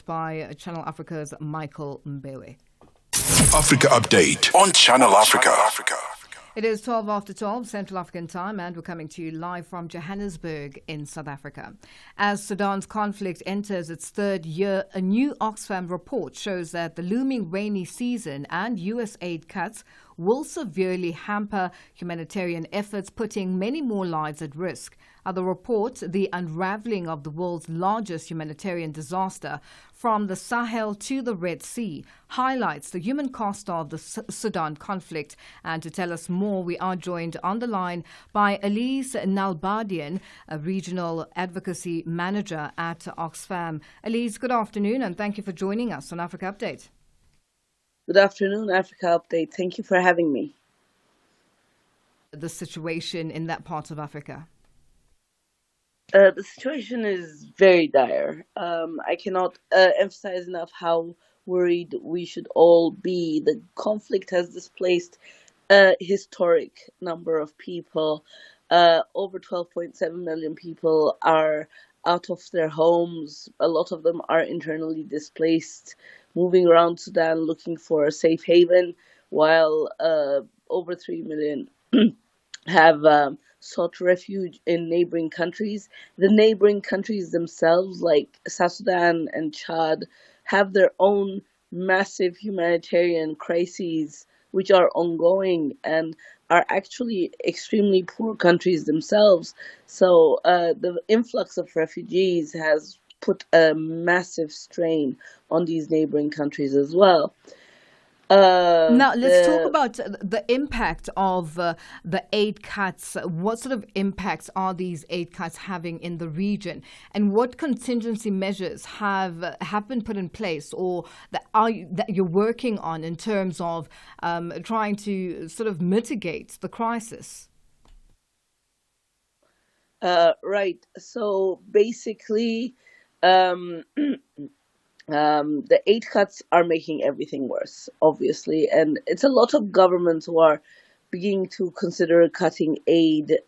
by Channel Africa's Michael Mbewe. Africa Update on Channel Africa. It is 12 after 12 Central African time, and we're coming to you live from Johannesburg in South Africa. As Sudan's conflict enters its third year, a new Oxfam report shows that the looming rainy season and U.S. aid cuts will severely hamper humanitarian efforts, putting many more lives at risk. The report, The Unraveling of the World's Largest Humanitarian Disaster from the Sahel to the Red Sea, highlights the human cost of the Sudan conflict. And to tell us more, we are joined on the line by Elise Nalbadian, a Regional Advocacy Manager at Oxfam. Elise, good afternoon, and thank you for joining us on Africa Update. Good afternoon, Africa Update. Thank you for having me. The situation in that part of Africa. The situation is very dire. I cannot emphasize enough how worried we should all be. The conflict has displaced a historic number of people. Over 12.7 million people are out of their homes. A lot of them are internally displaced, moving around Sudan looking for a safe haven, while over 3 million have sought refuge in neighboring countries. The neighboring countries themselves, like South Sudan and Chad, have their own massive humanitarian crises which are ongoing and are actually extremely poor countries themselves. So the influx of refugees has put a massive strain on these neighboring countries as well. Now, let's talk about the impact of the aid cuts. What sort of impacts are these aid cuts having in the region? And what contingency measures have been put in place or that you're working on in terms of trying to sort of mitigate the crisis? Right. So basically, the aid cuts are making everything worse, obviously, and it's a lot of governments who are beginning to consider cutting aid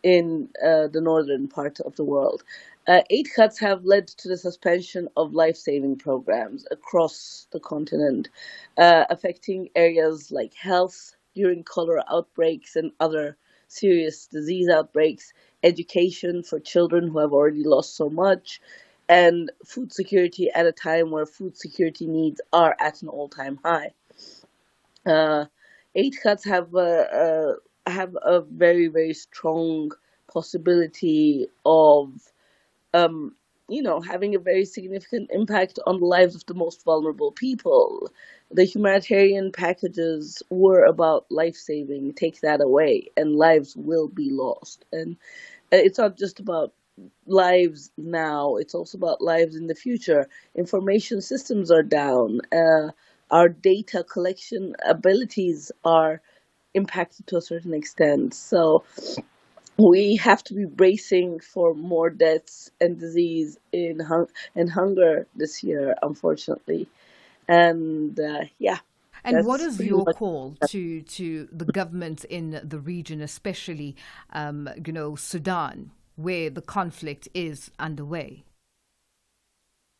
in the northern part of the world. Aid cuts have led to the suspension of life-saving programs across the continent, affecting areas like health during cholera outbreaks and other serious disease outbreaks, education for children who have already lost so much, and food security at a time where food security needs are at an all-time high. Aid cuts have a very, very strong possibility of, having a very significant impact on the lives of the most vulnerable people. The humanitarian packages were about life-saving. Take that away, and lives will be lost. And it's not just about lives now, it's also about lives in the future. Information systems are down. Our data collection abilities are impacted to a certain extent. So we have to be bracing for more deaths and disease and hunger this year, unfortunately. And And what is your call to the government in the region, especially, Sudan, where the conflict is underway?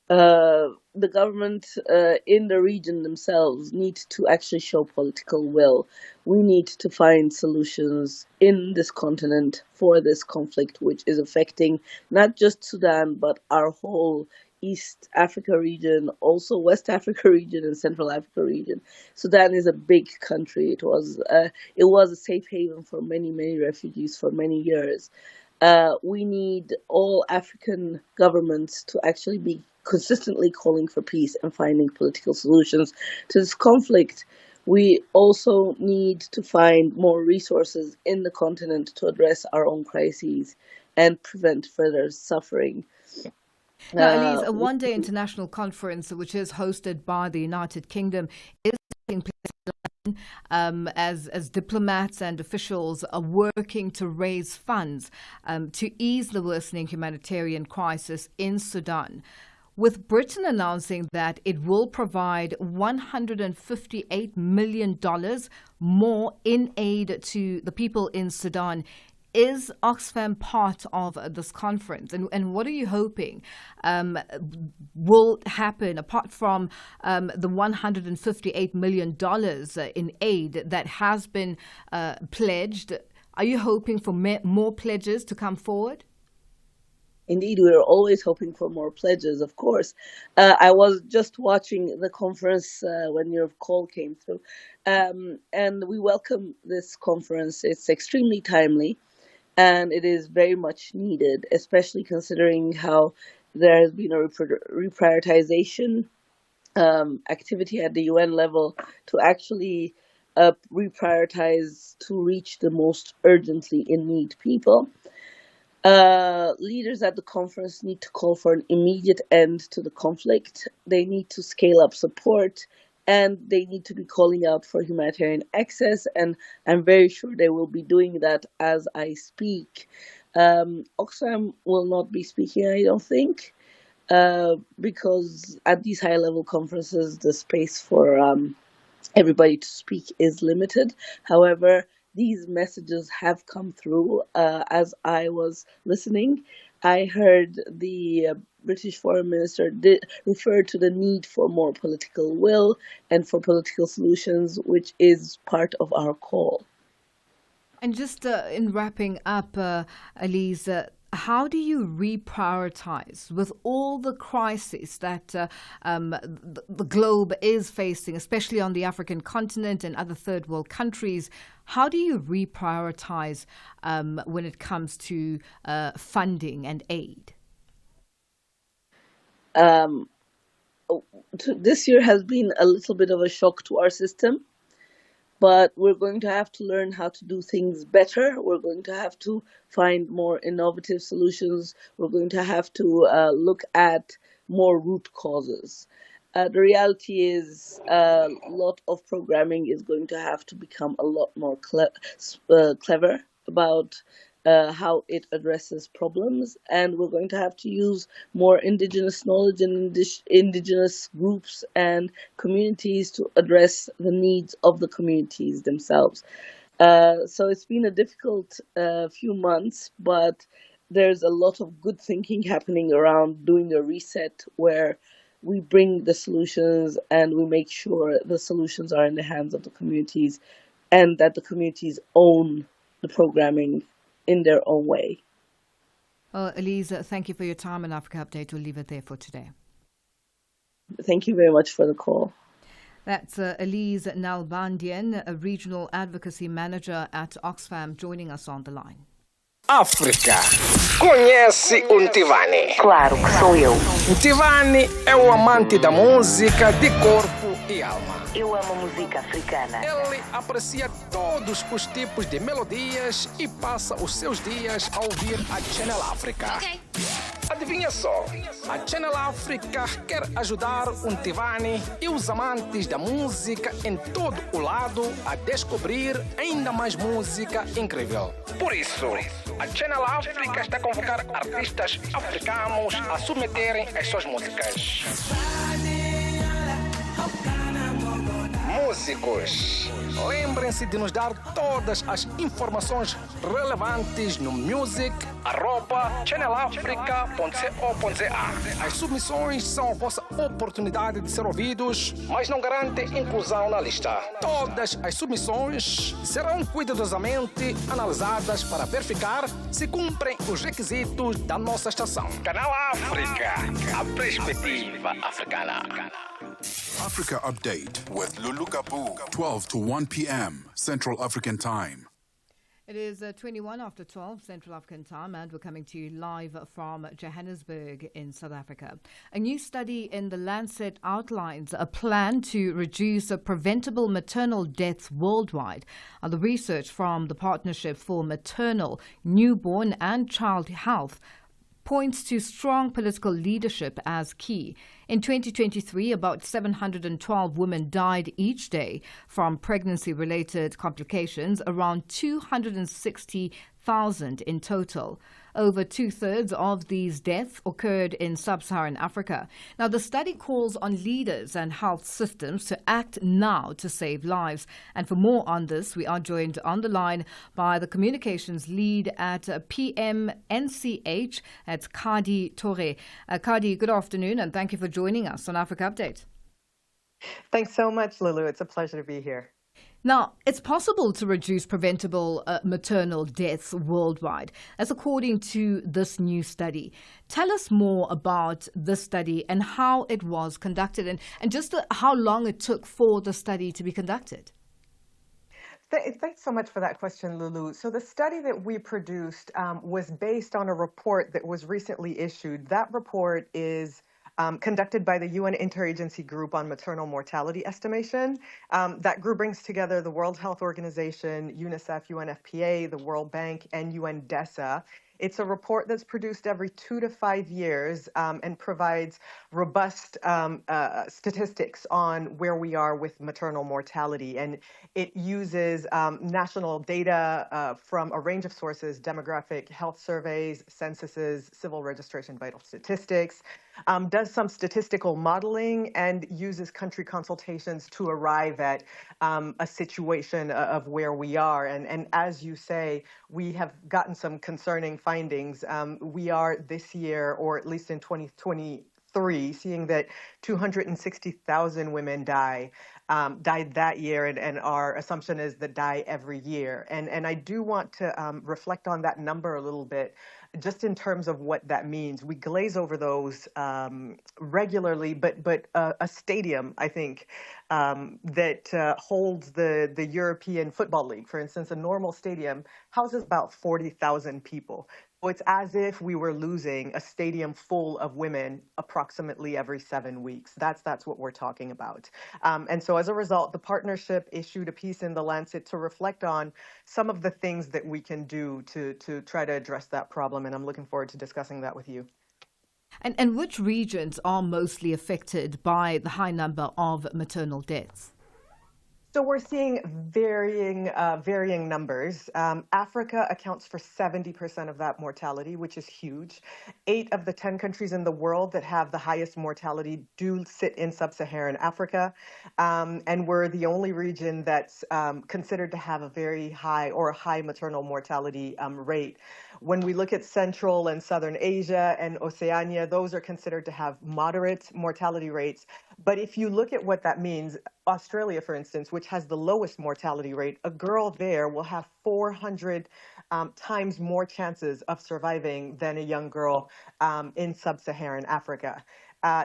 The government in the region themselves need to actually show political will. We need to find solutions in this continent for this conflict, which is affecting not just Sudan, but our whole East Africa region, also West Africa region and Central Africa region. Sudan is a big country. It was a safe haven for many, many refugees for many years. We need all African governments to actually be consistently calling for peace and finding political solutions to this conflict. We also need to find more resources in the continent to address our own crises and prevent further suffering. Now, Elise, a one-day international conference, which is hosted by the United Kingdom, is taking place as diplomats and officials are working to raise funds to ease the worsening humanitarian crisis in Sudan, with Britain announcing that it will provide $158 million more in aid to the people in Sudan is Oxfam part of this conference? And what are you hoping will happen apart from the $158 million in aid that has been pledged? Are you hoping for more pledges to come forward? Indeed, we are always hoping for more pledges, of course. I was just watching the conference when your call came through, and we welcome this conference. It's extremely timely, and it is very much needed, especially considering how there has been a reprioritization activity at the UN level to actually reprioritize to reach the most urgently in need people. Leaders at the conference need to call for an immediate end to the conflict. They need to scale up support, and they need to be calling out for humanitarian access. And I'm very sure they will be doing that as I speak. Oxfam will not be speaking, I don't think, because at these high-level conferences, the space for everybody to speak is limited. However, these messages have come through as I was listening. I heard the British Foreign Minister refer to the need for more political will and for political solutions, which is part of our call. And just in wrapping up, Elise, how do you reprioritize with all the crises that the globe is facing, especially on the African continent and other third world countries? How do you reprioritize when it comes to funding and aid? This year has been a little bit of a shock to our system. But we're going to have to learn how to do things better. We're going to have to find more innovative solutions. We're going to have to look at more root causes. The reality is a lot of programming is going to have to become a lot more clever about how it addresses problems, and we're going to have to use more indigenous knowledge and indigenous groups and communities to address the needs of the communities themselves. So it's been a difficult few months, but there's a lot of good thinking happening around doing a reset where we bring the solutions and we make sure the solutions are in the hands of the communities and that the communities own the programming in their own way. Well, Elise, thank you for your time on Africa Update. We'll leave it there for today. Thank you very much for the call. That's Elise Nalbandian, a Regional Advocacy Manager at Oxfam, joining us on the line. África. Conhece o Ntivani? Claro que sou eu. Ntivani é o amante da música de corpo e alma. Eu amo música africana. Ele aprecia todos os tipos de melodias e passa os seus dias a ouvir a Channel África. Okay. Adivinha só, a Channel África quer ajudar o Ntivani e os amantes da música em todo o lado a descobrir ainda mais música incrível. Por isso, a Channel África está a convocar artistas africanos a submeterem as suas músicas. Músicos, lembrem-se de nos dar todas as informações relevantes no music@channelafrica.co.za. As submissões são a vossa oportunidade de ser ouvidos, mas não garantem inclusão na lista. Todas as submissões serão cuidadosamente analisadas para verificar se cumprem os requisitos da nossa estação. Canal África, a perspectiva africana. Africa Update with Lulu, Gaboo, 12 to 1 p.m. Central African Time. It is 21 after 12 Central African Time, and we're coming to you live from Johannesburg in South Africa. A new study in The Lancet outlines a plan to reduce preventable maternal deaths worldwide. The research from the Partnership for Maternal, Newborn and Child Health points to strong political leadership as key. In 2023, about 712 women died each day from pregnancy-related complications, around 260,000 in total. over two-thirds of these deaths occurred in sub-Saharan Africa. Now, the study calls on leaders and health systems to act now to save lives. And for more on this, we are joined on the line by the communications lead at PMNCH, that's Kadi Torre. Kadi, good afternoon, and thank you for joining us on Africa Update. Thanks so much, Lulu. It's a pleasure to be here. Now, it's possible to reduce preventable maternal deaths worldwide, as according to this new study. Tell us more about this study and how it was conducted, and just how long it took for the study to be conducted. Thanks so much for that question, Lulu. So the study that we produced was based on a report that was recently issued. That report is conducted by the UN Interagency Group on Maternal Mortality Estimation. That group brings together the World Health Organization, UNICEF, UNFPA, the World Bank, and UNDESA. It's a report that's produced every 2 to 5 years and provides robust statistics on where we are with maternal mortality. And it uses national data from a range of sources: demographic health surveys, censuses, civil registration vital statistics, does some statistical modeling, and uses country consultations to arrive at a situation of where we are. And as you say, we have gotten some concerning findings. We are this year, or at least in 2023, seeing that 260,000 women died that year, and our assumption is that die every year. And I do want to reflect on that number a little bit, just in terms of what that means. We glaze over those regularly, but a stadium, I think, that holds the European Football League, for instance, a normal stadium houses about 40,000 people. So it's as if we were losing a stadium full of women approximately every 7 weeks. That's what we're talking about. And so as a result, the partnership issued a piece in The Lancet to reflect on some of the things that we can do to try to address that problem. And I'm looking forward to discussing that with you. And which regions are mostly affected by the high number of maternal deaths? So we're seeing varying numbers. Africa accounts for 70% of that mortality, which is huge. 8 of the 10 countries in the world that have the highest mortality do sit in sub-Saharan Africa. And we're the only region that's considered to have a very high or a high maternal mortality rate. When we look at Central and Southern Asia and Oceania, those are considered to have moderate mortality rates. But if you look at what that means, Australia, for instance, which has the lowest mortality rate, a girl there will have 400 times more chances of surviving than a young girl in sub-Saharan Africa.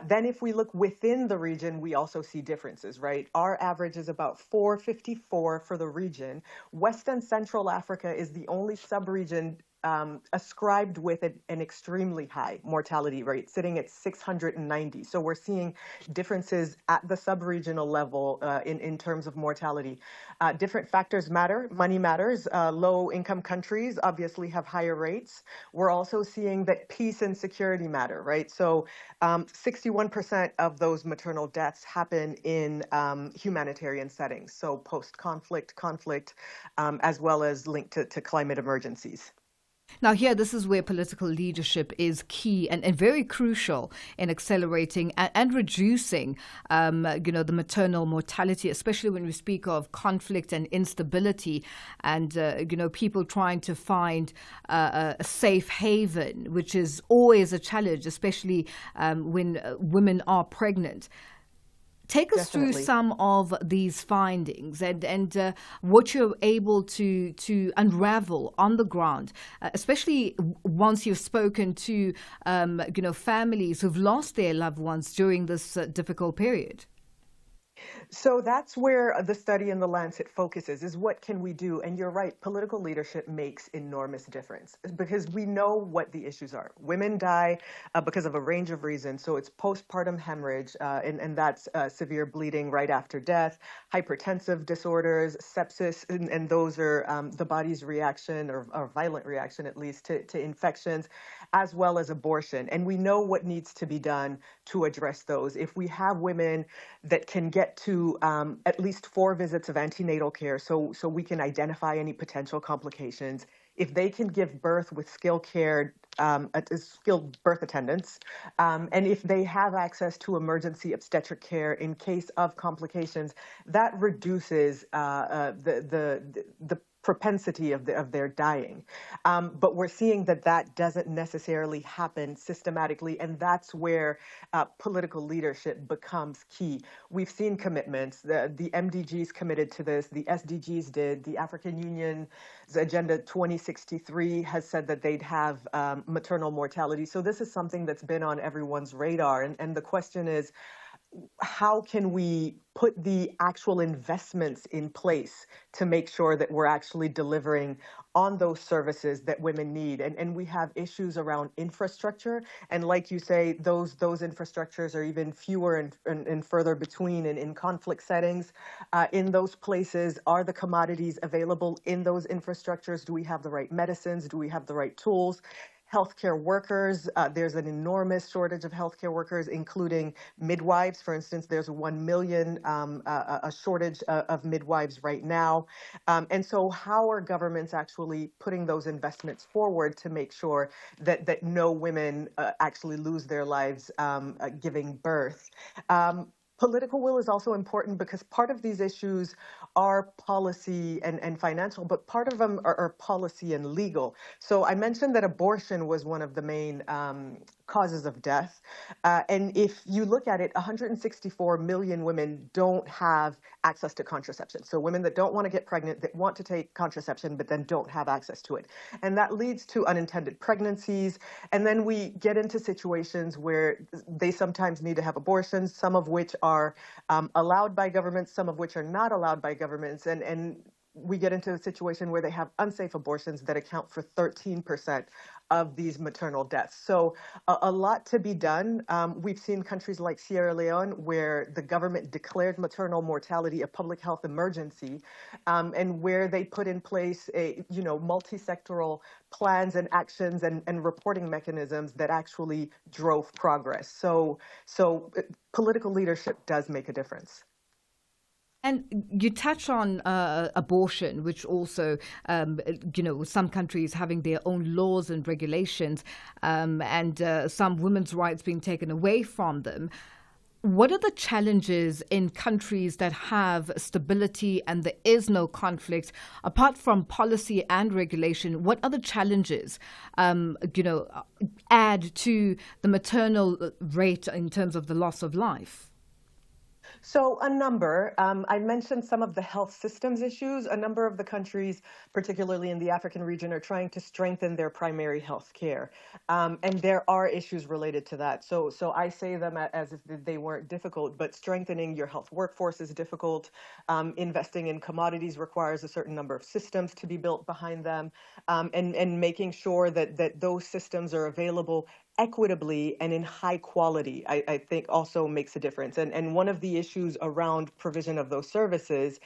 Then if we look within the region, we also see differences, right? Our average is about 454 for the region. West and Central Africa is the only sub-region ascribed with an extremely high mortality rate, sitting at 690. So we're seeing differences at the sub-regional level in terms of mortality. Different factors matter. Money matters. Low-income countries obviously have higher rates. We're also seeing that peace and security matter, right? So 61% of those maternal deaths happen in humanitarian settings, so post-conflict, conflict, as well as linked to climate emergencies. Now here, this is where political leadership is key and very crucial in accelerating and reducing, the maternal mortality, especially when we speak of conflict and instability and, people trying to find a safe haven, which is always a challenge, especially when women are pregnant. Take us Definitely. through some of these findings and what you're able to unravel on the ground, especially once you've spoken to families who've lost their loved ones during this difficult period. So that's where the study in The Lancet focuses, is what can we do? And you're right, political leadership makes enormous difference because we know what the issues are. Women die because of a range of reasons. So it's postpartum hemorrhage, and that's severe bleeding right after death, hypertensive disorders, sepsis, and those are the body's reaction or violent reaction, at least, to infections, as well as abortion. And we know what needs to be done to address those. If we have women that can get to at least 4 visits of antenatal care so we can identify any potential complications. if they can give birth with skilled birth attendants, and if they have access to emergency obstetric care in case of complications, that reduces the propensity of their dying. But we're seeing that doesn't necessarily happen systematically, and that's where political leadership becomes key. We've seen commitments. The MDGs committed to this. The SDGs did. The African Union's Agenda 2063 has said that they'd have maternal mortality. So this is something that's been on everyone's radar. And the question is, how can we put the actual investments in place to make sure that we're actually delivering on those services that women need? And we have issues around infrastructure. And like you say, those infrastructures are even fewer and further between in conflict settings. In those places, are the commodities available in those infrastructures? Do we have the right medicines? Do we have the right tools? Healthcare workers, there's an enormous shortage of healthcare workers, including midwives. For instance, there's 1 million, a shortage of midwives right now. And so how are governments actually putting those investments forward to make sure that no women actually lose their lives giving birth? Political will is also important because part of these issues are policy and financial, but part of them are policy and legal. So I mentioned that abortion was one of the main causes of death. And if you look at it, 164 million women don't have access to contraception. So women that don't want to get pregnant, that want to take contraception, but then don't have access to it. And that leads to unintended pregnancies. And then we get into situations where they sometimes need to have abortions, some of which are allowed by governments, some of which are not allowed by governments. And we get into a situation where they have unsafe abortions that account for 13% of these maternal deaths. So a lot to be done. We've seen countries like Sierra Leone where the government declared maternal mortality a public health emergency, and where they put in place multi-sectoral plans and actions and reporting mechanisms that actually drove progress. So political leadership does make a difference. And you touch on abortion, which also, some countries having their own laws and regulations, and some women's rights being taken away from them. What are the challenges in countries that have stability and there is no conflict, apart from policy and regulation? What other challenges, add to the maternal rate in terms of the loss of life? So a number, I mentioned some of the health systems issues. A number of the countries, particularly in the African region, are trying to strengthen their primary health care. And there are issues related to that. So I say them as if they weren't difficult, but strengthening your health workforce is difficult. Investing in commodities requires a certain number of systems to be built behind them, and making sure that those systems are available equitably and in high quality, I think also makes a difference. And one of the issues around provision of those services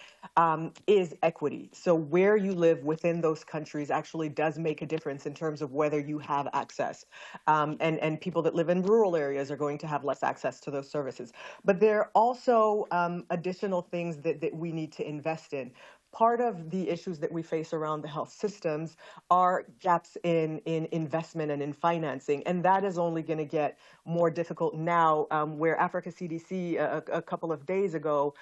is equity. So where you live within those countries actually does make a difference in terms of whether you have access. And people that live in rural areas are going to have less access to those services. But there are also additional things that we need to invest in. Part of the issues that we face around the health systems are gaps in investment and in financing. And that is only going to get more difficult now, where Africa CDC a couple of days ago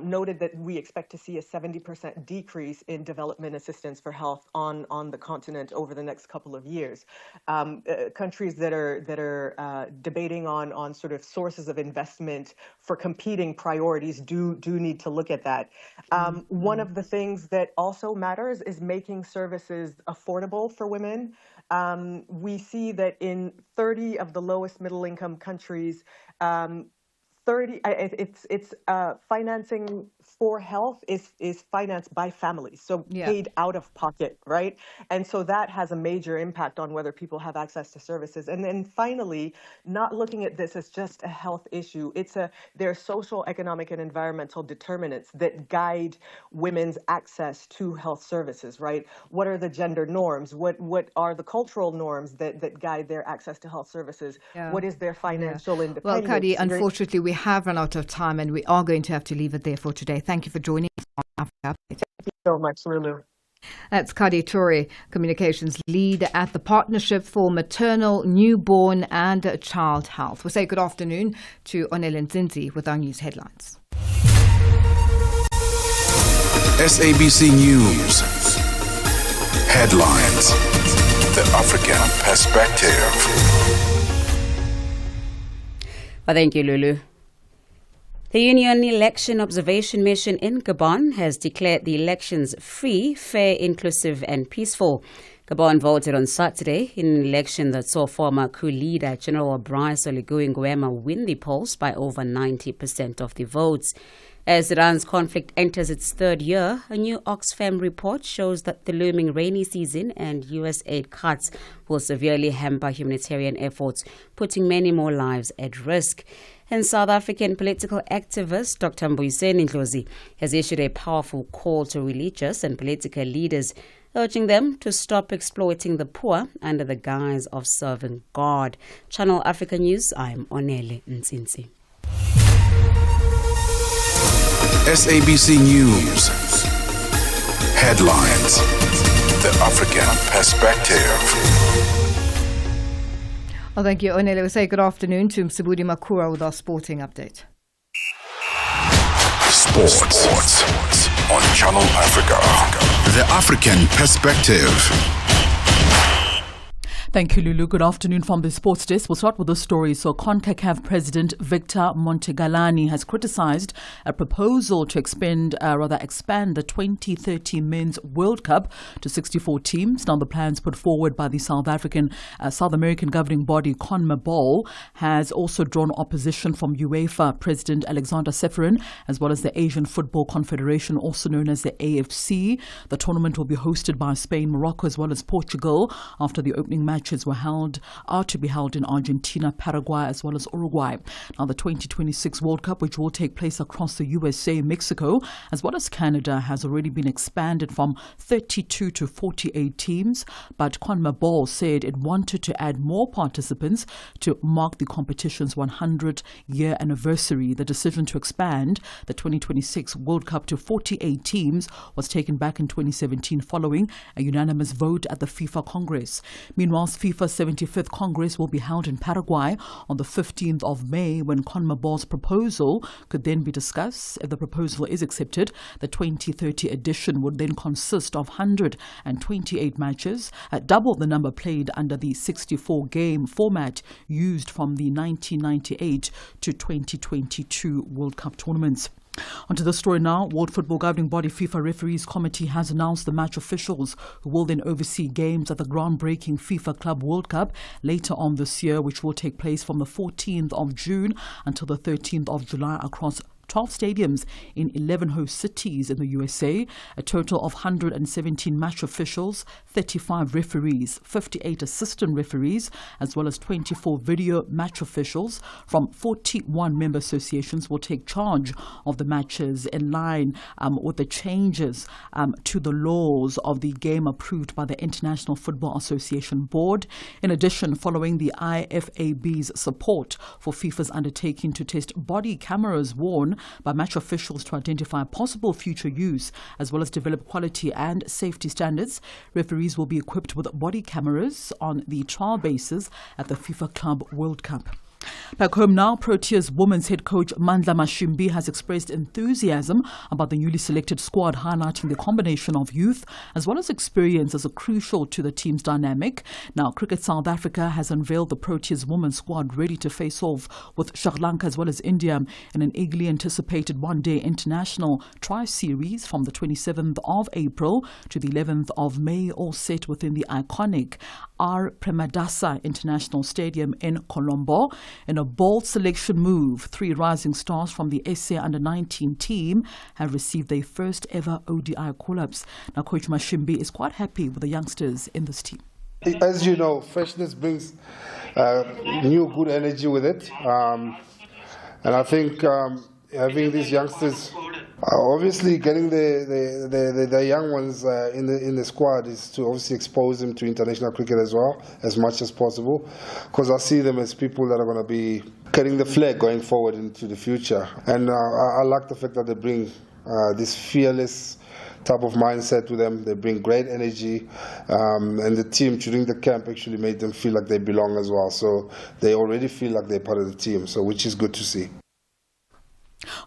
noted that we expect to see a 70% decrease in development assistance for health on the continent over the next couple of years. Countries that are debating on sort of sources of investment for competing priorities do need to look at that. One of the things that also matters is making services affordable for women. We see that in 30 of the lowest middle income countries, financing for health is financed by families, so paid out of pocket, right? And so that has a major impact on whether people have access to services. And then finally, not looking at this as just a health issue. There are social, economic, and environmental determinants that guide women's access to health services, right? What are the gender norms? What are the cultural norms that guide their access to health services? What is their financial independence? Well, Kadi, unfortunately, we have run out of time and we are going to have to leave it there for today. Thank you for joining us on Africa Update. Thank you so much, Lulu. That's Kadi Toure, communications lead at the Partnership for Maternal, Newborn and Child Health. We'll say good afternoon to Onele Nzinzi with our news headlines. SABC News. Headlines. The African Perspective. Well, thank you, Lulu. The Union Election Observation Mission in Gabon has declared the elections free, fair, inclusive and peaceful. Gabon voted on Saturday in an election that saw former coup leader General Brice Oligui Nguema win the polls by over 90% of the votes. As Iran's conflict enters its third year, a new Oxfam report shows that the looming rainy season and U.S. aid cuts will severely hamper humanitarian efforts, putting many more lives at risk. And South African political activist Dr. Mbuyiseni Ndlozi has issued a powerful call to religious and political leaders, urging them to stop exploiting the poor under the guise of serving God. Channel Africa News, I'm Onele Nzinzi. SABC News. Headlines. The African Perspective. Well, thank you, Onele. We say good afternoon to Msibudi Makura with our sporting update. Sports on Channel Africa. The African Perspective. Thank you, Lulu. Good afternoon from the sports desk. We'll start with the story. So, CONCACAF President Victor Montegalani has criticized a proposal to expand the 2030 Men's World Cup to 64 teams. Now, the plans put forward by the South American governing body CONMEBOL has also drawn opposition from UEFA President Alexander Ceferin, as well as the Asian Football Confederation, also known as the AFC. The tournament will be hosted by Spain, Morocco, as well as Portugal after the opening matches are to be held in Argentina, Paraguay, as well as Uruguay. Now, the 2026 World Cup, which will take place across the USA, Mexico, as well as Canada, has already been expanded from 32 to 48 teams. But CONMEBOL said it wanted to add more participants to mark the competition's 100-year anniversary. The decision to expand the 2026 World Cup to 48 teams was taken back in 2017 following a unanimous vote at the FIFA Congress. Meanwhile, FIFA's 75th Congress will be held in Paraguay on the 15th of May, when CONMEBOL's proposal could then be discussed. If the proposal is accepted, the 2030 edition would then consist of 128 matches, double the number played under the 64-game format used from the 1998 to 2022 World Cup tournaments. Onto the story now. World Football Governing Body FIFA Referees Committee has announced the match officials who will then oversee games at the groundbreaking FIFA Club World Cup later on this year, which will take place from the 14th of June until the 13th of July across 12 stadiums in 11 host cities in the USA, a total of 117 match officials, 35 referees, 58 assistant referees, as well as 24 video match officials from 41 member associations will take charge of the matches in line with the changes to the laws of the game approved by the International Football Association Board. In addition, following the IFAB's support for FIFA's undertaking to test body cameras worn by match officials to identify possible future use, as well as develop quality and safety standards, referees will be equipped with body cameras on the trial basis at the FIFA Club World Cup. Back home now, Proteas women's head coach Mandla Mashimbi has expressed enthusiasm about the newly selected squad, highlighting the combination of youth as well as experience as a crucial to the team's dynamic. Now, Cricket South Africa has unveiled the Proteas women's squad ready to face off with Sri Lanka as well as India in an eagerly anticipated one-day international tri-series from the 27th of April to the 11th of May, all set within the iconic R. Premadasa International Stadium in Colombo. In a bold selection move, 3 rising stars from the SA Under-19 team have received their first ever ODI call-ups. Now, Coach Mashimbi is quite happy with the youngsters in this team. As you know, freshness brings new good energy with it. And I think having these youngsters, obviously getting the young ones in the squad is to obviously expose them to international cricket as well, as much as possible, because I see them as people that are going to be carrying the flag going forward into the future. And I like the fact that they bring this fearless type of mindset with them. They bring great energy, and the team during the camp actually made them feel like they belong as well. So they already feel like they're part of the team, so which is good to see.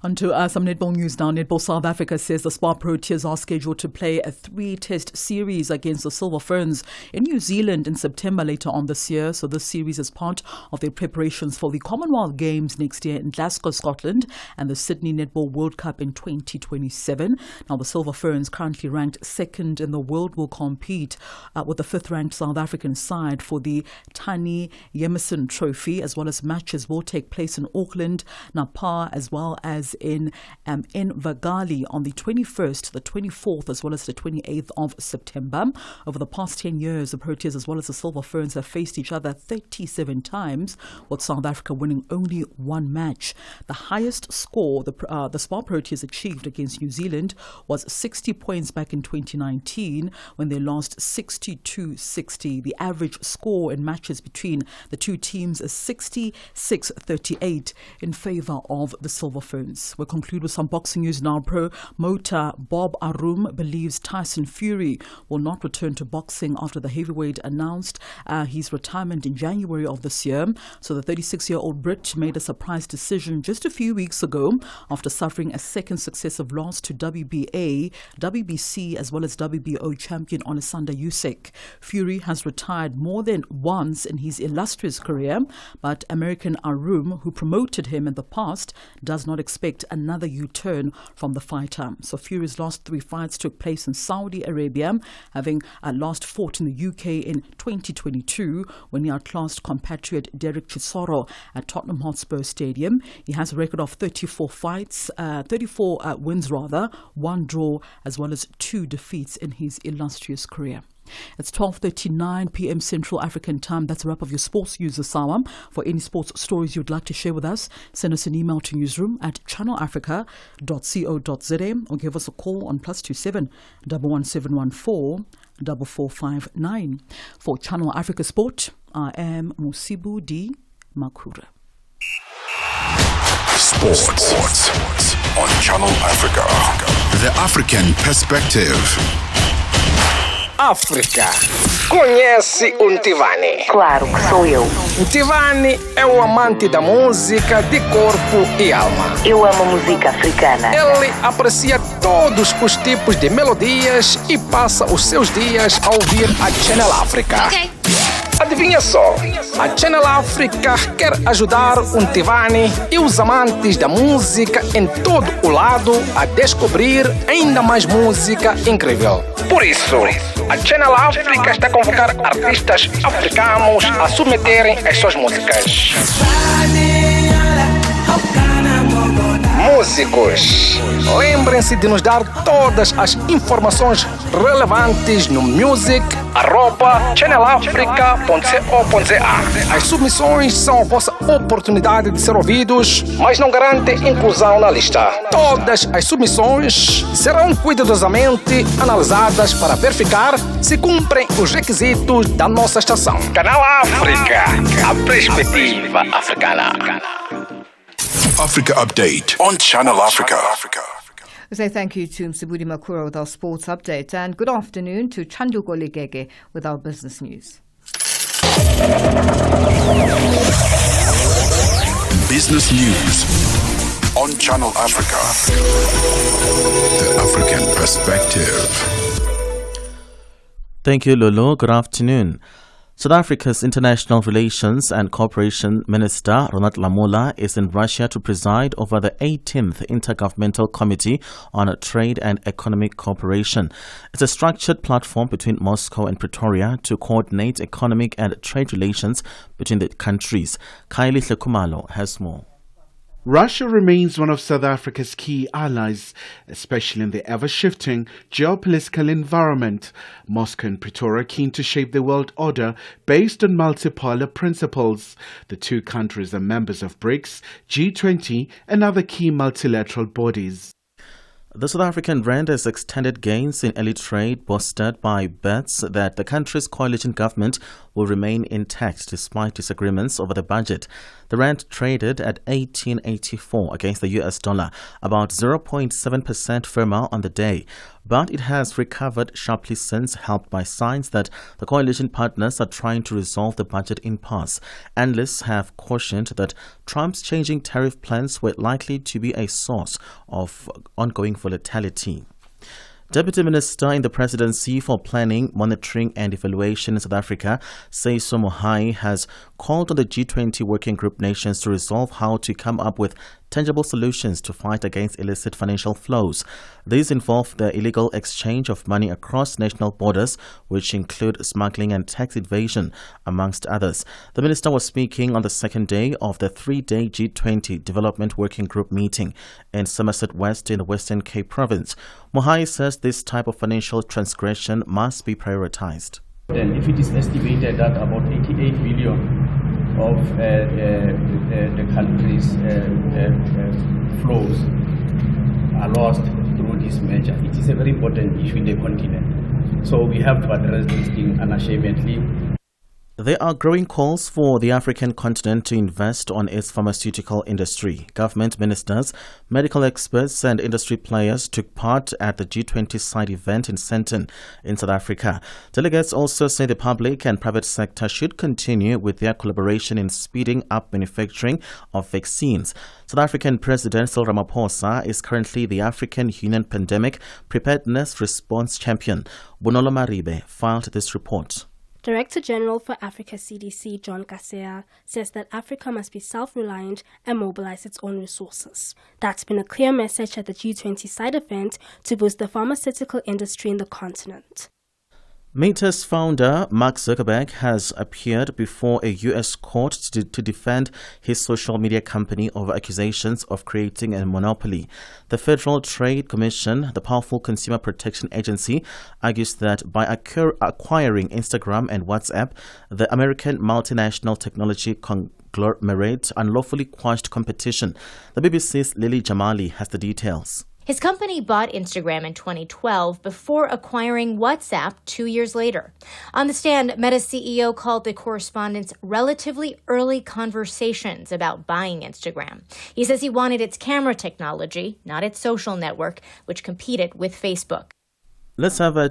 On to some netball news now. Netball South Africa says the Spar Proteas are scheduled to play a 3-test series against the Silver Ferns in New Zealand in September later on this year. So this series is part of their preparations for the Commonwealth Games next year in Glasgow, Scotland, and the Sydney Netball World Cup in 2027. Now the Silver Ferns, currently ranked second in the world, will compete with the 5th-ranked South African side for the Tani Yemison Trophy, as well as matches will take place in Auckland, Napa, as well as in Vagali on the 21st, the 24th, as well as the 28th of September. Over the past 10 years, the Proteas as well as the Silver Ferns have faced each other 37 times, with South Africa winning only one match. The highest score the Spar Proteas achieved against New Zealand was 60 points back in 2019 when they lost 62-60. The average score in matches between the two teams is 66-38 in favour of the Silver Ferns. We'll conclude with some boxing news now. Promoter Bob Arum believes Tyson Fury will not return to boxing after the heavyweight announced his retirement in January of this year. So the 36-year-old Brit made a surprise decision just a few weeks ago after suffering a second successive loss to WBA, WBC as well as WBO champion Alexander Usyk. Fury has retired more than once in his illustrious career, but American Arum, who promoted him in the past, does not expect another U-turn from the fighter. So Fury's last 3 fights took place in Saudi Arabia, having last fought in the UK in 2022 when he outclassed compatriot Derek Chisora at Tottenham Hotspur Stadium. He has a record of 34 wins, 1 draw, as well as 2 defeats in his illustrious career. It's 12:39 p.m. Central African Time. That's a wrap of your sports news this hour. For any sports stories you'd like to share with us, send us an email to newsroom@channelafrica.co.za or give us a call on +27 11714 4459. For Channel Africa Sport, I am Musibu D. Makura. Sports on Channel Africa. The African perspective. África. Conhece o Ntivani? Claro que sou eu. Ntivani é o amante da música de corpo e alma. Eu amo música africana. Ele aprecia todos os tipos de melodias e passa os seus dias a ouvir a Channel Africa. Adivinha só, a Channel Africa quer ajudar o Ntivani e os amantes da música em todo o lado a descobrir ainda mais música incrível. Por isso, a Channel Africa está a convocar artistas africanos a submeterem as suas músicas. Músicos, lembrem-se de nos dar todas as informações relevantes no music@channelafrica.co.za. As submissões são a vossa oportunidade de ser ouvidos, mas não garantem inclusão na lista. Todas as submissões serão cuidadosamente analisadas para verificar se cumprem os requisitos da nossa estação. Canal África, a perspectiva africana. Africa Update on Channel Africa. We say thank you to Msibudi Makura with our sports update, and good afternoon to Chanduko Ligege with our business news. Business news on Channel Africa. The African perspective. Thank you, Lulu. Good afternoon. South Africa's International Relations and Cooperation Minister, Ronald Lamola, is in Russia to preside over the 18th Intergovernmental Committee on Trade and Economic Cooperation. It's a structured platform between Moscow and Pretoria to coordinate economic and trade relations between the countries. Kylie Sekumalo has more. Russia remains one of South Africa's key allies, especially in the ever-shifting geopolitical environment. Moscow and Pretoria are keen to shape the world order based on multipolar principles. The two countries are members of BRICS, G20 and other key multilateral bodies. The South African rand has extended gains in early trade, bolstered by bets that the country's coalition government will remain intact despite disagreements over the budget. The rand traded at 18.84 against the US dollar, about 0.7% firmer on the day. But it has recovered sharply since, helped by signs that the coalition partners are trying to resolve the budget impasse. Analysts have cautioned that Trump's changing tariff plans were likely to be a source of ongoing volatility. Deputy Minister in the Presidency for Planning, Monitoring and Evaluation in South Africa, Seiso Mohai, has called on the G20 working group nations to resolve how to come up with tangible solutions to fight against illicit financial flows. These involve the illegal exchange of money across national borders, which include smuggling and tax evasion, amongst others. The minister was speaking on the second day of the three-day G20 Development Working Group meeting in Somerset West in the Western Cape Province. Mohai says this type of financial transgression must be prioritized. And if it is estimated that about 88 billion of the country's flows are lost through this measure, it is a very important issue in the continent. So we have to address this thing unashamedly. There are growing calls for the African continent to invest on its pharmaceutical industry. Government ministers, medical experts and industry players took part at the G20 side event in Sandton in South Africa. Delegates also say the public and private sector should continue with their collaboration in speeding up manufacturing of vaccines. South African President Cyril Ramaphosa is currently the African Union Pandemic Preparedness Response Champion. Bonolo Maribe filed this report. Director General for Africa CDC John Kaseya says that Africa must be self-reliant and mobilize its own resources. That's been a clear message at the G20 side event to boost the pharmaceutical industry in the continent. Meta's founder, Mark Zuckerberg, has appeared before a U.S. court to defend his social media company over accusations of creating a monopoly. The Federal Trade Commission, the powerful consumer protection agency, argues that by acquiring Instagram and WhatsApp, the American multinational technology conglomerate unlawfully quashed competition. The BBC's Lily Jamali has the details. His company bought Instagram in 2012 before acquiring WhatsApp 2 years later. On the stand, Meta's CEO called the correspondence relatively early conversations about buying Instagram. He says he wanted its camera technology, not its social network, which competed with Facebook. Let's have a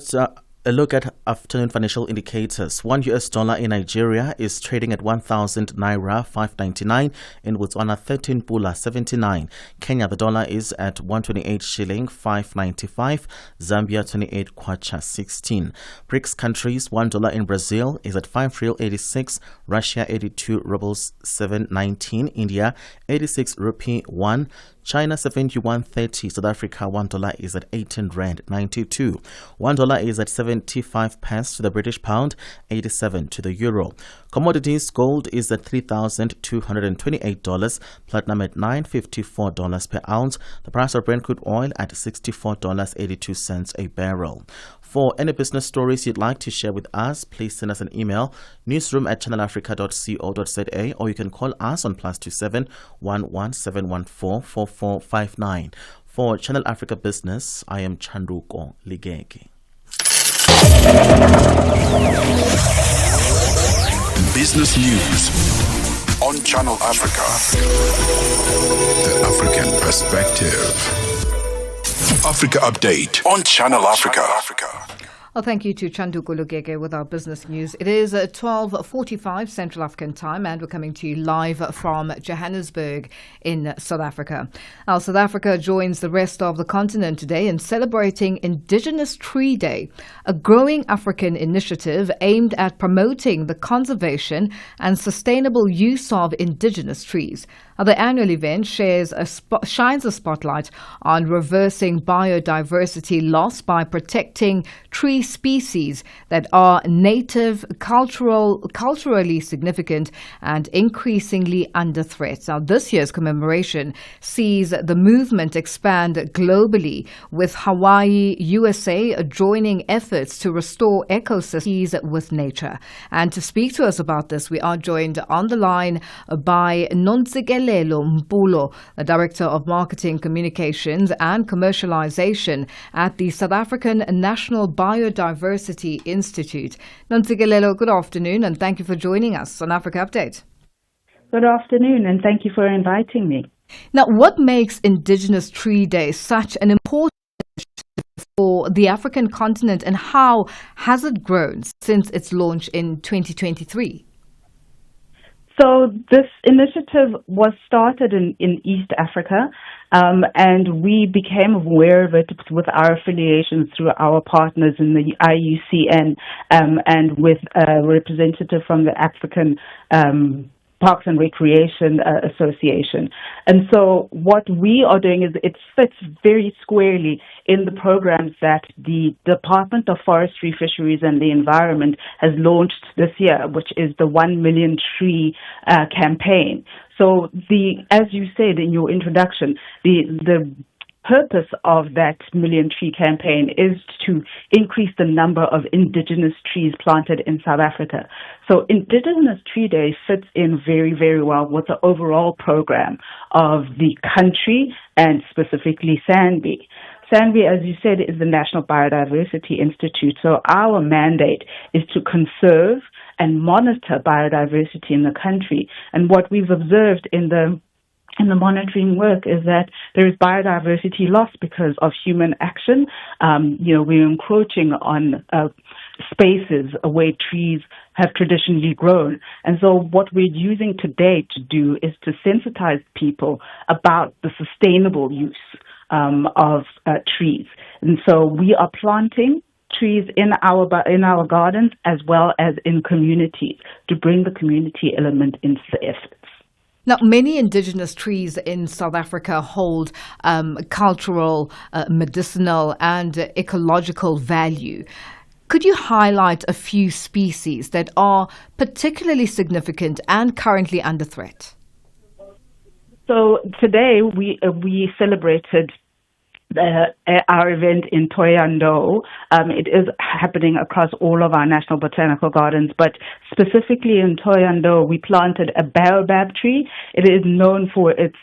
look at afternoon financial indicators. $1 US in Nigeria is trading at 1,000 naira 599, in Botswana 13 pula 79. Kenya, the dollar is at 128 shilling 595. Zambia 28 kwacha 16. BRICS countries, $1 in Brazil is at 5 real 86. Russia 82 rubles 719. India 86 rupee 1. China 71.30. South Africa $1 is at 18 rand 92. $1 is at 75 pence to the British pound, 87 to the euro. Commodities: gold is at $3,228, platinum at $954 per ounce. The price of Brent crude oil at $64.82 a barrel. For any business stories you'd like to share with us, please send us an email, newsroom@channelafrica.co.za, or you can call us on +27 11714 4459. For Channel Africa Business, I am Chanduko Ligege. Business news on Channel Africa. The African perspective. Africa Update on Channel Africa. Well, thank you to Chandu Kulugege with our business news. It is 12:45 Central African time, and we're coming to you live from Johannesburg in South Africa. Now, South Africa joins the rest of the continent today in celebrating Indigenous Tree Day, a growing African initiative aimed at promoting the conservation and sustainable use of indigenous trees. Now, the annual event shines a spotlight on reversing biodiversity loss by protecting tree species that are native, culturally significant, and increasingly under threat. Now, this year's commemoration sees the movement expand globally, with Hawaii, USA joining efforts to restore ecosystems with nature. And to speak to us about this, we are joined on the line by Nonzigele Nontsikelelo Mpulo, the Director of Marketing, Communications and Commercialization at the South African National Biodiversity Institute. Nontsikelelo, good afternoon and thank you for joining us on Africa Update. Good afternoon and thank you for inviting me. Now, what makes Indigenous Tree Day such an important for the African continent, and how has it grown since its launch in 2023? So this initiative was started in East Africa, and we became aware of it with our affiliations through our partners in the IUCN and with a representative from the African Parks and Recreation Association. And so what we are doing is it fits very squarely in the programs that the Department of Forestry, Fisheries and the Environment has launched this year, which is the 1 Million Tree campaign. So as you said in your introduction, the purpose of that Million Tree campaign is to increase the number of indigenous trees planted in South Africa. So Indigenous Tree Day fits in very, very well with the overall program of the country and specifically SANBI. SANBI, as you said, is the National Biodiversity Institute. So our mandate is to conserve and monitor biodiversity in the country. And what we've observed in the monitoring work is that there is biodiversity loss because of human action. We're encroaching on spaces where trees have traditionally grown. And so what we're using today to do is to sensitize people about the sustainable use of trees. And so we are planting trees in our gardens as well as in communities to bring the community element into the efforts. Now, many indigenous trees in South Africa hold cultural, medicinal and ecological value. Could you highlight a few species that are particularly significant and currently under threat? So today we celebrated our event in Thohoyandou. It is happening across all of our national botanical gardens, but specifically in Thohoyandou, we planted a baobab tree. It is known for its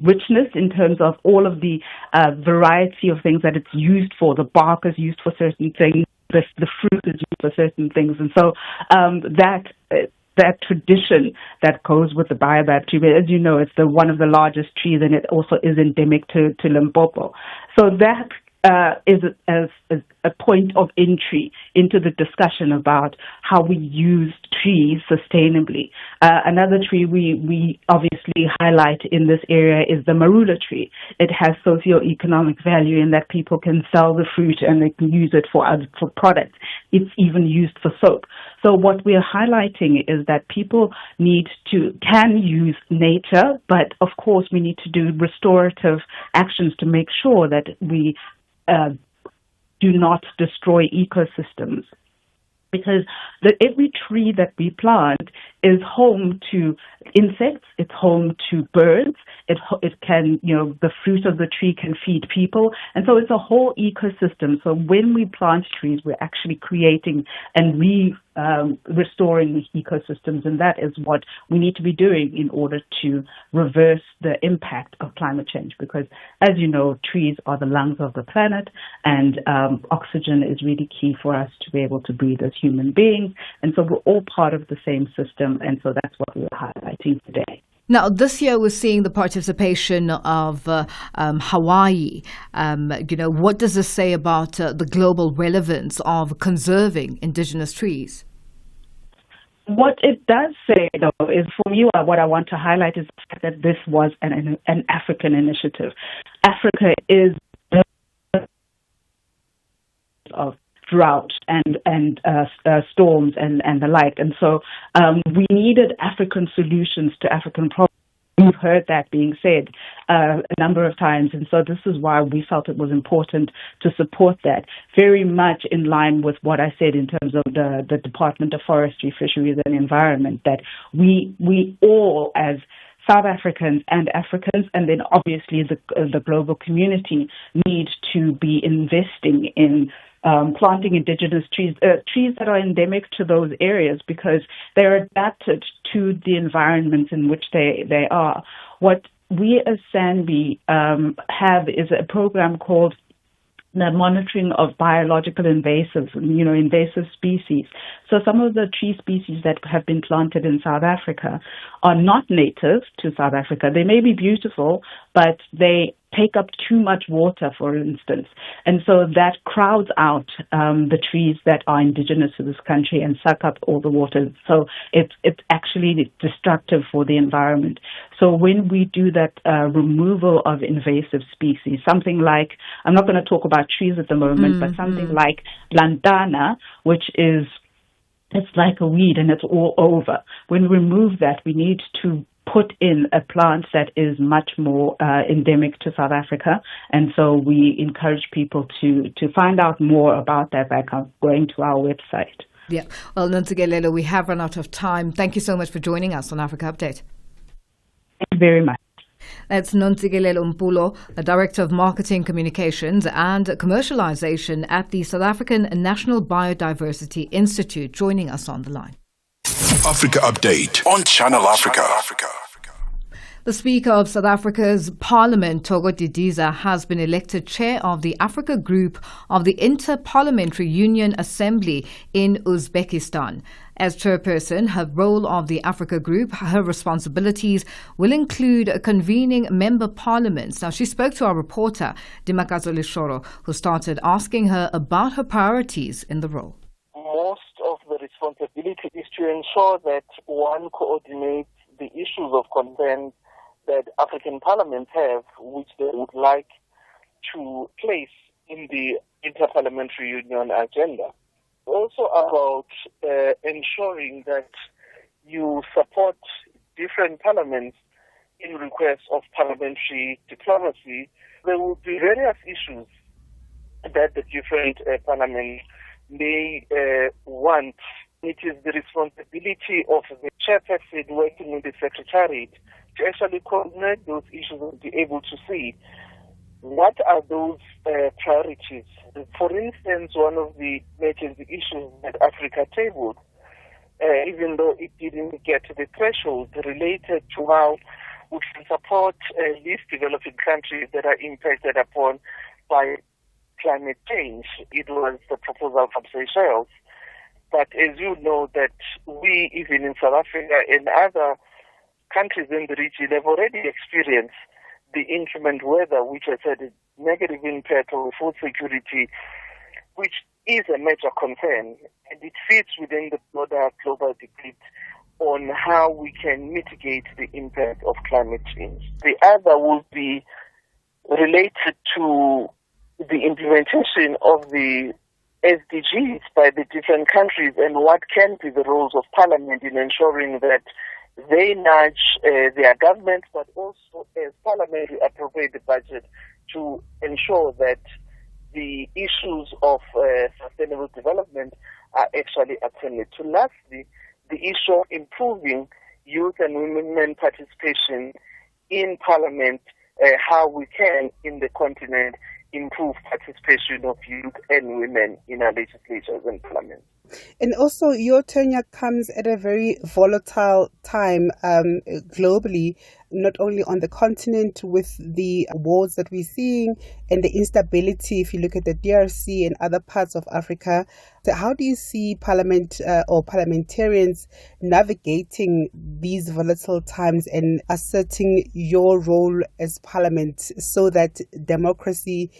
richness in terms of all of the variety of things that it's used for. The bark is used for certain things, the fruit is used for certain things, and so that tradition that goes with the baobab tree. As you know, it's one of the largest trees, and it also is endemic to Limpopo. So that is a point of entry into the discussion about how we use trees sustainably. Another tree we obviously highlight in this area is the marula tree. It has socio-economic value in that people can sell the fruit and they can use it for products. It's even used for soap. So what we are highlighting is that people can use nature, but of course we need to do restorative actions to make sure that we do not destroy ecosystems. Because every tree that we plant is home to insects, it's home to birds, it can, the fruit of the tree can feed people, and so it's a whole ecosystem. So when we plant trees, we're actually creating and restoring ecosystems, and that is what we need to be doing in order to reverse the impact of climate change. Because, as you know, trees are the lungs of the planet, and oxygen is really key for us to be able to breathe as human beings, and so we're all part of the same system, and so that's what we're highlighting today. Now, this year we're seeing the participation of Hawaii. What does this say about the global relevance of conserving indigenous trees? What it does say, though, is for me, what I want to highlight is the fact that this was an African initiative. Africa is of drought and storms and the like. And so we needed African solutions to African problems. We've heard that being said a number of times. And so this is why we felt it was important to support that, very much in line with what I said in terms of the Department of Forestry, Fisheries and Environment, that we all as South Africans and Africans, and then obviously the global community, need to be investing in planting indigenous trees, trees that are endemic to those areas because they're adapted to the environments in which they are. What we as SANBI have is a program called the monitoring of biological invasive species. So some of the tree species that have been planted in South Africa are not native to South Africa. They may be beautiful, but they take up too much water, for instance. And so that crowds out the trees that are indigenous to this country and suck up all the water. So it's actually destructive for the environment. So when we do that removal of invasive species, something like, I'm not going to talk about trees at the moment, but something like lantana, which is, it's like a weed and it's all over. When we remove that, we need to put in a plant that is much more endemic to South Africa. And so we encourage people to find out more about that by going to our website. Yeah. Well, Nontsikelelo, we have run out of time. Thank you so much for joining us on Africa Update. Thank you very much. That's Nontsikelelo Mpulo, the Director of Marketing, Communications and Commercialization at the South African National Biodiversity Institute, joining us on the line. Africa Update on Channel Africa. The Speaker of South Africa's Parliament, Togo Didiza, has been elected Chair of the Africa Group of the Inter-Parliamentary Union Assembly in Uzbekistan. As chairperson, her role of the Africa Group, her responsibilities will include convening member parliaments. Now, she spoke to our reporter, Dimakazo Lishoro, who started asking her about her priorities in the role. Most of the responsibility is to ensure that one coordinates the issues of concern that African parliaments have, which they would like to place in the Inter-Parliamentary Union agenda. Also about ensuring that you support different parliaments in requests of parliamentary diplomacy. There will be various issues that the different parliaments may want. It is the responsibility of the chairperson working with the secretariat to actually coordinate those issues and be able to see what are those priorities. For instance, one of the major issues that Africa tabled, even though it didn't get to the threshold, related to how we can support least developing countries that are impacted upon by climate change. It was the proposal from Seychelles. But as you know, that we, even in South Africa and other countries in the region, have already experienced the inclement weather, which has had a negative impact on food security, which is a major concern. And it fits within the broader global debate on how we can mitigate the impact of climate change. The other will be related to the implementation of the SDGs by the different countries and what can be the roles of Parliament in ensuring that they nudge their governments, but also as Parliament we appropriate the budget to ensure that the issues of sustainable development are actually attended to. Lastly, the issue of improving youth and women participation in Parliament, how we can in the continent improve participation of youth and women in our legislatures and parliament. And also, your tenure comes at a very volatile time globally, not only on the continent with the wars that we're seeing and the instability, if you look at the DRC and other parts of Africa. So how do you see Parliament or parliamentarians navigating these volatile times and asserting your role as Parliament so that democracy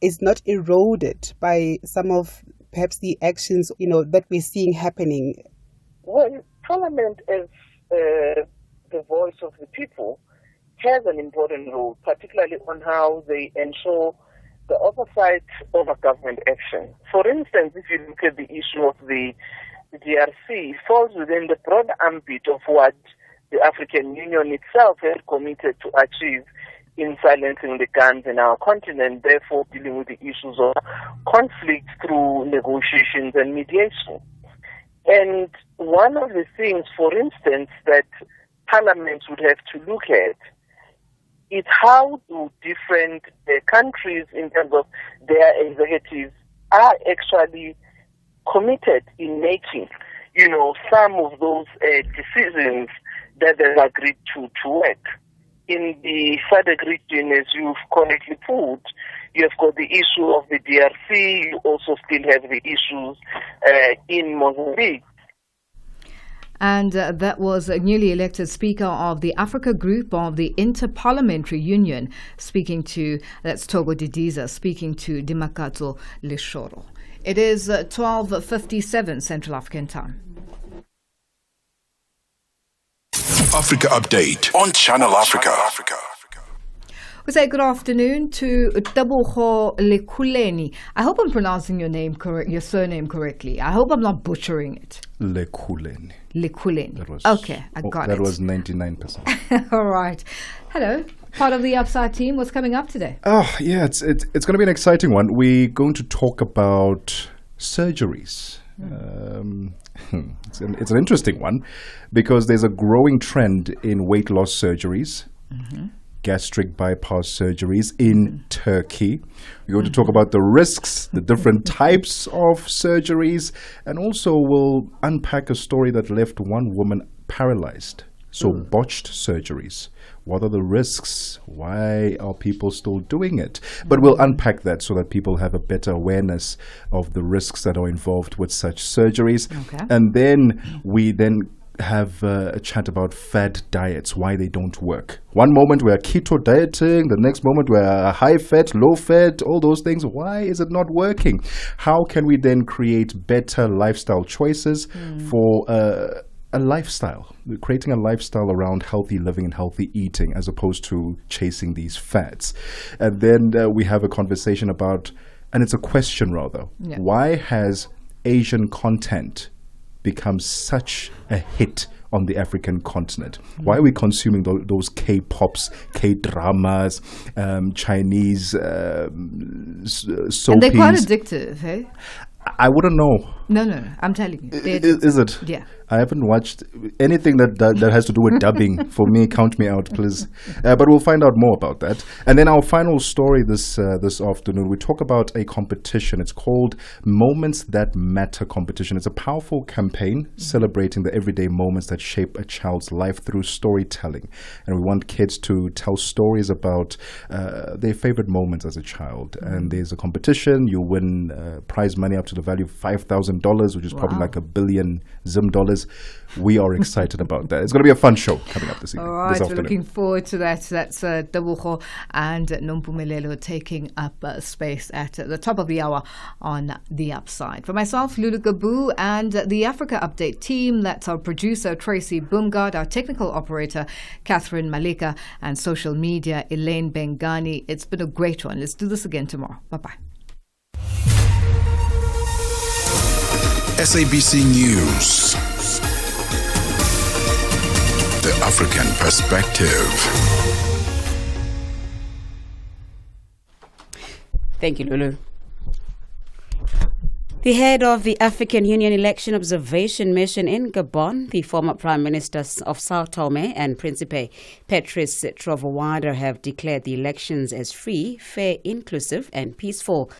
is not eroded by some of perhaps the actions, that we're seeing happening? Well, Parliament as the voice of the people has an important role, particularly on how they ensure the oversight over government action. For instance, if you look at the issue of the DRC, it falls within the broad ambit of what the African Union itself has committed to achieve in silencing the guns in our continent, therefore dealing with the issues of conflict through negotiations and mediation. And one of the things, for instance, that parliaments would have to look at is how do different countries, in terms of their executives, are actually committed in making, some of those decisions that they've agreed to work. in the SADC region, as you've correctly put, you have got the issue of the DRC. You also still have the issues in Mozambique. And that was a newly elected Speaker of the Africa Group of the Inter-Parliamentary Union, that's Togo Didiza, speaking to Dimakatso Leshoro. It is 12:57 Central African Time. Africa Update on Channel Africa. We say good afternoon to Tabuho Lekuleni. I hope I'm pronouncing your surname correctly. I hope I'm not butchering it. Lekuleni. Lekuleni. Okay, I got it. That was 99%. All right. Hello. Part of the Upside team. What's coming up today? Oh, yeah, it's going to be an exciting one. We're going to talk about surgeries. It's an interesting one because there's a growing trend in weight loss surgeries. Gastric bypass surgeries in Turkey. We're going to talk about the risks, the different types of surgeries, and also we'll unpack a story that left one woman paralyzed. So botched surgeries. What are the risks? Why are people still doing it? But we'll unpack that so that people have a better awareness of the risks that are involved with such surgeries. Okay. And then we have a chat about fad diets, why they don't work. One moment we're keto dieting, the next moment we're high fat, low fat, all those things. Why is it not working? How can we then create better lifestyle choices for a lifestyle? We're creating a lifestyle around healthy living and healthy eating as opposed to chasing these fads. And then we have a conversation about, and it's a question rather, why has Asian content become such a hit on the African continent? Why are we consuming those K-pops, K-dramas, Chinese soapies? And they're quite addictive, hey? I wouldn't know. No. I'm telling you. Is it? Yeah. I haven't watched anything that has to do with dubbing. For me, count me out, please. But we'll find out more about that. And then our final story this afternoon, we talk about a competition. It's called Moments That Matter competition. It's a powerful campaign celebrating the everyday moments that shape a child's life through storytelling. And we want kids to tell stories about their favorite moments as a child. And there's a competition. You win prize money up to the value of $5,000, which is probably like $1 billion Zim dollars. We are excited about that. It's going to be a fun show coming up this evening. All right, we're looking forward to that. That's Dabuho and Nompumelelo taking up space at the top of the hour on The Upside. For myself, Lulu, Gaboo, and the Africa Update team, that's our producer, Tracy Boomgard, our technical operator, Catherine Malika, and social media, Elaine Bengani. It's been a great one. Let's do this again tomorrow. Bye-bye. SABC News. The African Perspective. Thank you, Lulu. The head of the African Union Election Observation Mission in Gabon, the former Prime Minister of Sao Tome and Principe, Patrice Trovoada, have declared the elections as free, fair, inclusive and peaceful.